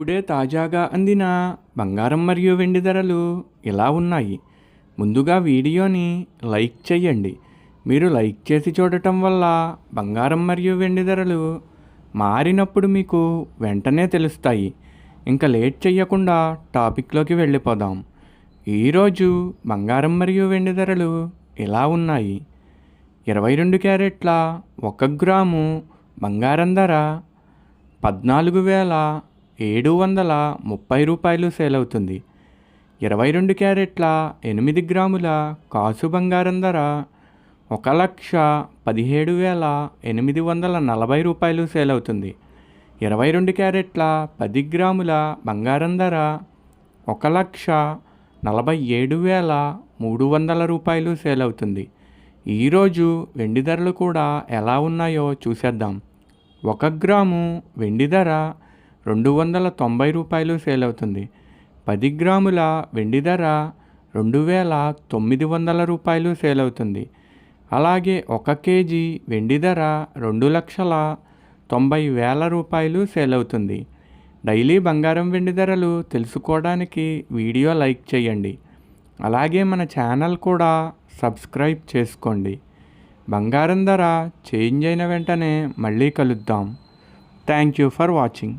ఇప్పుడే తాజాగా అందిన బంగారం మరియు వెండి ధరలు ఇలా ఉన్నాయి. ముందుగా వీడియోని లైక్ చేయండి. మీరు లైక్ చేసి చూడటం వల్ల బంగారం మరియు వెండి ధరలు మారినప్పుడు మీకు వెంటనే తెలుస్తాయి. ఇంకా లేట్ చేయకుండా టాపిక్లోకి వెళ్ళిపోదాం. ఈరోజు బంగారం మరియు వెండి ధరలు ఇలా ఉన్నాయి. 22 క్యారెట్ల 1 గ్రాము బంగారం ధర 14,730 రూపాయలు సేల్ అవుతుంది. 22 క్యారెట్ల 8 గ్రాముల కాసు బంగారం ధర 1,17,840 రూపాయలు సేల్ అవుతుంది. 22 క్యారెట్ల 10 గ్రాముల బంగారం ధర 1,47,300 రూపాయలు సేల్ అవుతుంది. ఈరోజు వెండి ధరలు కూడా ఎలా ఉన్నాయో చూసేద్దాం. 1 గ్రాము వెండి ధర 290 రూపాయలు సేల్ అవుతుంది. 10 గ్రాముల వెండి ధర 2,900 రూపాయలు సేల్ అవుతుంది. అలాగే 1 కేజీ వెండి ధర 2,90,000 రూపాయలు సేల్ అవుతుంది. డైలీ బంగారం వెండి ధరలు తెలుసుకోవడానికి వీడియో లైక్ చేయండి. అలాగే మన ఛానల్ కూడా సబ్స్క్రైబ్ చేసుకోండి. బంగారం ధర చేంజ్ అయిన వెంటనే మళ్ళీ కలుద్దాం. Thank you for watching.